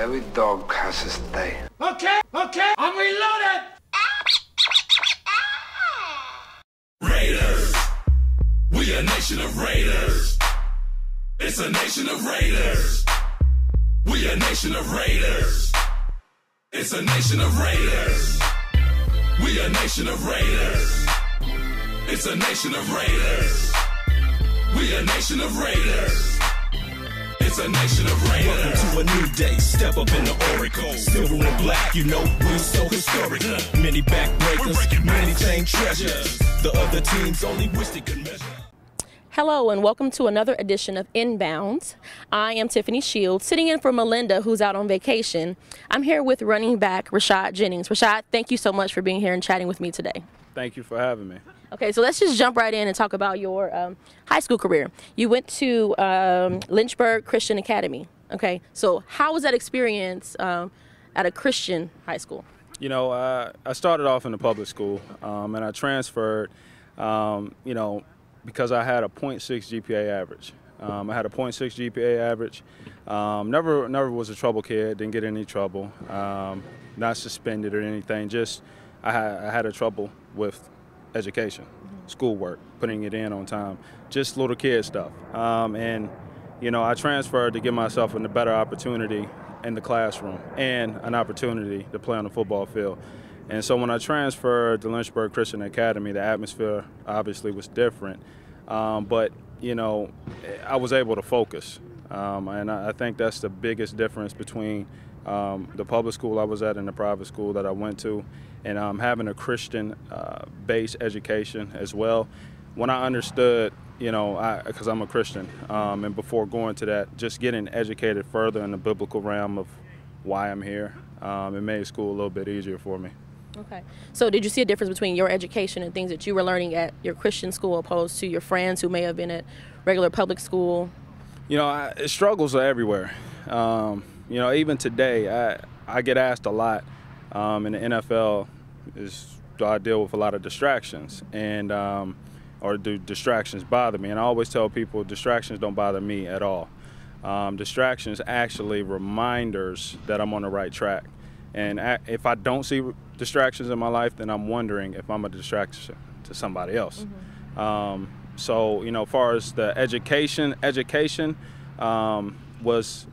Every dog has his day. Okay, I'm reloaded! Raiders, we a nation of raiders. It's a nation of raiders. We a nation of raiders. It's a nation of raiders. We a nation of raiders. It's a nation of raiders. We a nation of raiders. It's a nation of raiders. Welcome to a new day. Step up in the oracle. Silver and black, you know, we so historic. Many backbreakers, many chain treasures. The other teams only wish they could measure. Hello and welcome to another edition of Inbounds. I am Tiffany Shields, sitting in for Melinda, who's out on vacation. I'm here with running back Rashad Jennings. Rashad, thank you so much for being here and chatting with me today. Thank you for having me. Okay, so let's just jump right in and talk about your high school career. You went to Lynchburg Christian Academy. Okay, so how was that experience at a Christian high school? You know, I started off in the public school and I transferred, you know, because I had a 0.6 GPA average. I had a 0.6 GPA average. Never was a trouble kid, didn't get in any trouble, not suspended or anything. Just I had a trouble with education, schoolwork, putting it in on time, just little kid stuff. And, you know, I transferred to give myself a better opportunity in the classroom and an opportunity to play on the football field. And so when I transferred to Lynchburg Christian Academy, the atmosphere obviously was different. But, you know, I was able to focus. And I think that's the biggest difference between the public school I was at and the private school that I went to, and having a Christian-based education as well. When I understood, you know, because I'm a Christian, and before going to that, just getting educated further in the biblical realm of why I'm here, it made school a little bit easier for me. Okay. So did you see a difference between your education and things that you were learning at your Christian school opposed to your friends who may have been at regular public school? You know, struggles are everywhere. You know, even today, I get asked a lot in the NFL, do I deal with a lot of distractions, and or do distractions bother me? And I always tell people distractions don't bother me at all. Distractions actually reminders that I'm on the right track. And if I don't see distractions in my life, then I'm wondering if I'm a distraction to somebody else. So, you know, as far as the education was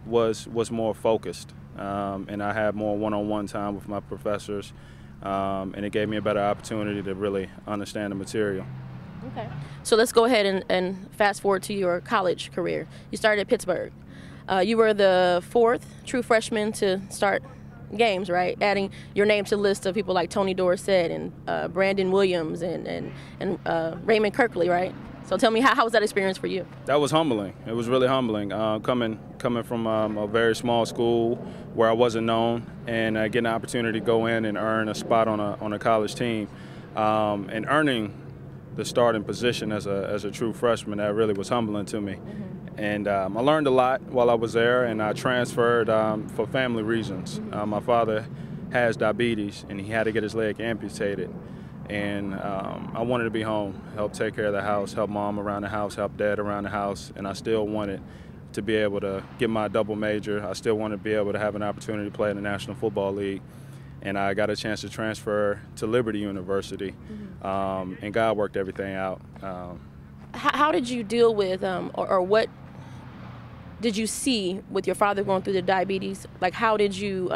more focused, and I had more one-on-one time with my professors, and it gave me a better opportunity to really understand the material. Okay. So let's go ahead and fast forward to your college career. You started at Pittsburg. You were the fourth true freshman to start games, right? Adding your name to the list of people like Tony Dorsett and Brandon Williams and Raymond Kirkley, right? So tell me, how was that experience for you? That was humbling. It was really humbling. Coming from a very small school where I wasn't known, and getting the opportunity to go in and earn a spot on a college team, and earning the starting position as a true freshman, that really was humbling to me. And I learned a lot while I was there, and I transferred for family reasons. My father has diabetes, and he had to get his leg amputated. And I wanted to be home, help take care of the house, help mom around the house, help dad around the house, and I still wanted to be able to get my double major. I still wanted to be able to have an opportunity to play in the National Football League. And I got a chance to transfer to Liberty University, and God worked everything out. How did you deal with, or what did you see with your father going through the diabetes? Like, how did you,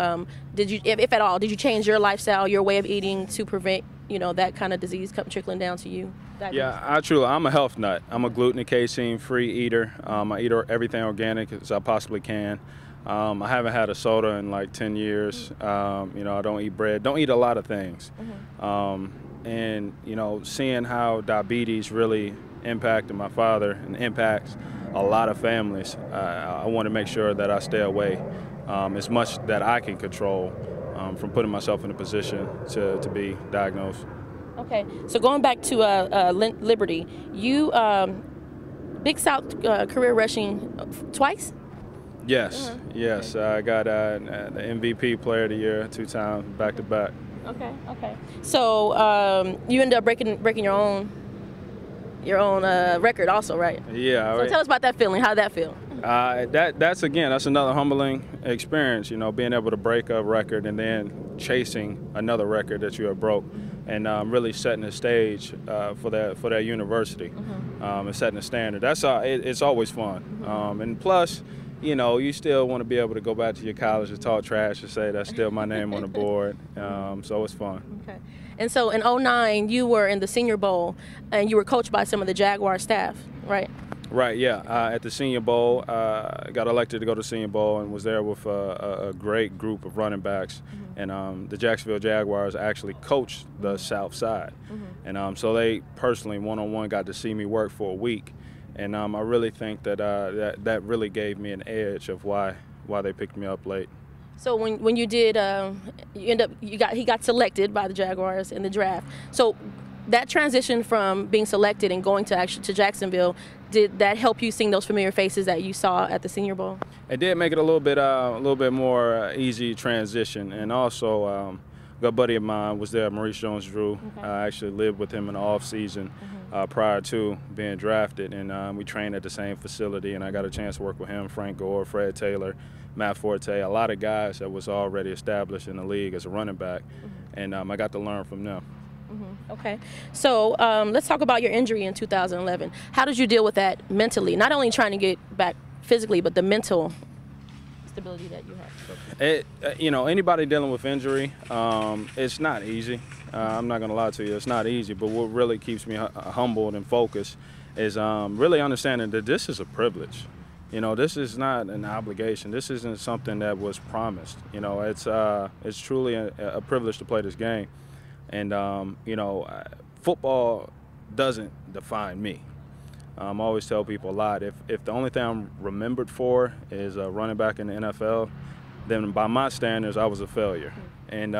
if at all, did you change your lifestyle, your way of eating to prevent, you know, that kind of disease trickling down to you? Diabetes? Yeah, I'm a health nut. I'm a gluten and casein-free eater. I eat everything organic as I possibly can. I haven't had a soda in like 10 years. You know, I don't eat bread, don't eat a lot of things. And, you know, seeing how diabetes really impacted my father and impacts a lot of families, I want to make sure that I stay away as much that I can control from putting myself in a position to be diagnosed. Okay, so going back to Liberty, you Big South career rushing twice? Yes, yes. I got the MVP Player of the Year 2 times, back-to-back. Okay. So you ended up breaking your own your own record also, right? Yeah. So tell us about that feeling. How did that feel? That's another humbling experience, you know, being able to break a record and then chasing another record that you have broke, and really setting the stage for that university, and setting the standard. It's always fun, and plus, you know, you still want to be able to go back to your college and talk trash and say that's still my name on the board. So it's fun. Okay. And so in 2009, you were in the Senior Bowl, and you were coached by some of the Jaguar staff, right? Right, yeah. At the Senior Bowl, got elected to go to Senior Bowl and was there with a great group of running backs. And the Jacksonville Jaguars actually coached the South Side. And so they personally, one-on-one, got to see me work for a week. And I really think that that really gave me an edge of why they picked me up late. So when you did, he got selected by the Jaguars in the draft. So that transition from being selected and going to Jacksonville, did that help you seeing those familiar faces that you saw at the Senior Bowl? It did make it a little bit more easy transition, and also a good buddy of mine was there, Maurice Jones-Drew. Okay. I actually lived with him in the off season prior to being drafted, and we trained at the same facility, and I got a chance to work with him, Frank Gore, Fred Taylor, Matt Forte, a lot of guys that was already established in the league as a running back, and I got to learn from them. Okay, so let's talk about your injury in 2011. How did you deal with that mentally? Not only trying to get back physically, but the mental stability that you have. You know, anybody dealing with injury, it's not easy. I'm not gonna lie to you, it's not easy. But what really keeps me humbled and focused is really understanding that this is a privilege. You know, this is not an obligation. This isn't something that was promised. You know, it's truly a privilege to play this game. And, you know, football doesn't define me. I always tell people a lot, if the only thing I'm remembered for is running back in the NFL, then by my standards, I was a failure. And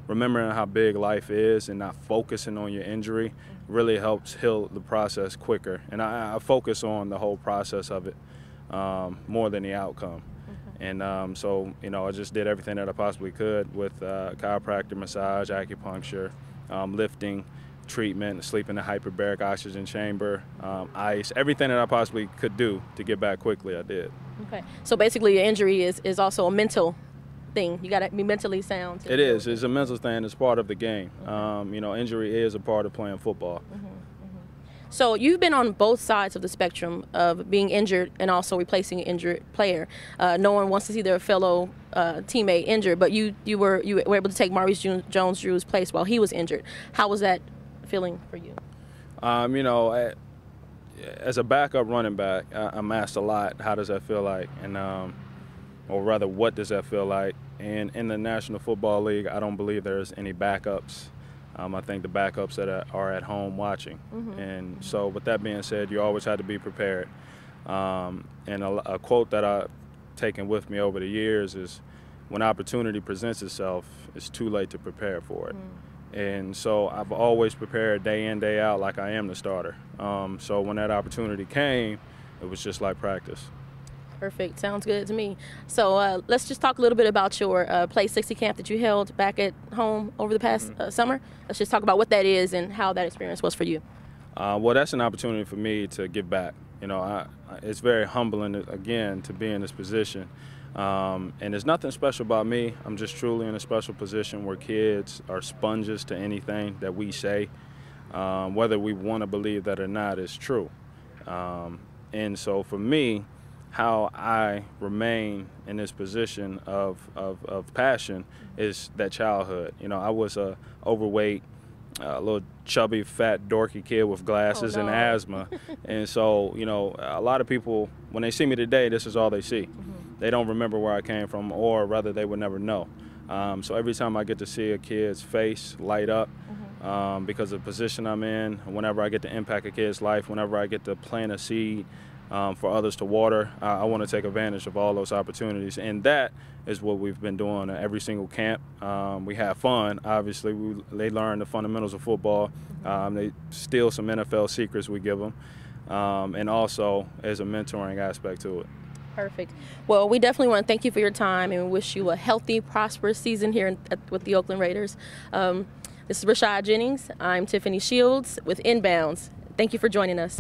remembering how big life is and not focusing on your injury really helps heal the process quicker. And I focus on the whole process of it more than the outcome. And so, you know, I just did everything that I possibly could with chiropractic, massage, acupuncture, lifting, treatment, sleep in a hyperbaric oxygen chamber, ice, everything that I possibly could do to get back quickly, I did. Okay. So basically your injury is also a mental thing. You got to be mentally sound. It is. It's a mental thing. It's part of the game. You know, injury is a part of playing football. So you've been on both sides of the spectrum of being injured and also replacing an injured player. No one wants to see their fellow teammate injured, but you were able to take Maurice Jones-Drew's place while he was injured. How was that feeling for you? You know, as a backup running back, I'm asked a lot, how does that feel like? And or rather, what does that feel like? And in the National Football League, I don't believe there's any backups. I think the backups that are at home watching. And so with that being said, you always have to be prepared. And a quote that I've taken with me over the years is, when opportunity presents itself, it's too late to prepare for it. And so I've always prepared day in, day out like I am the starter. So when that opportunity came, it was just like practice. Perfect. Sounds good to me. So let's just talk a little bit about your Play 60 camp that you held back at home over the past summer. Let's just talk about what that is and how that experience was for you. Well, that's an opportunity for me to give back. You know, it's very humbling, again, to be in this position. And there's nothing special about me. I'm just truly in a special position where kids are sponges to anything that we say. Whether we want to believe that or not is true. And so for me, how I remain in this position of passion is that childhood. You know, I was a overweight, little chubby, fat, dorky kid with glasses and asthma. And so, you know, a lot of people, when they see me today, this is all they see. They don't remember where I came from, or rather they would never know. So every time I get to see a kid's face light up because of the position I'm in, whenever I get to impact a kid's life, whenever I get to plant a seed for others to water, I want to take advantage of all those opportunities. And that is what we've been doing at every single camp. We have fun, obviously. They learn the fundamentals of football. They steal some NFL secrets we give them. And also there's a mentoring aspect to it. Perfect. Well, we definitely want to thank you for your time and wish you a healthy, prosperous season here with the Oakland Raiders. This is Rashad Jennings. I'm Tiffany Shields with Inbounds. Thank you for joining us.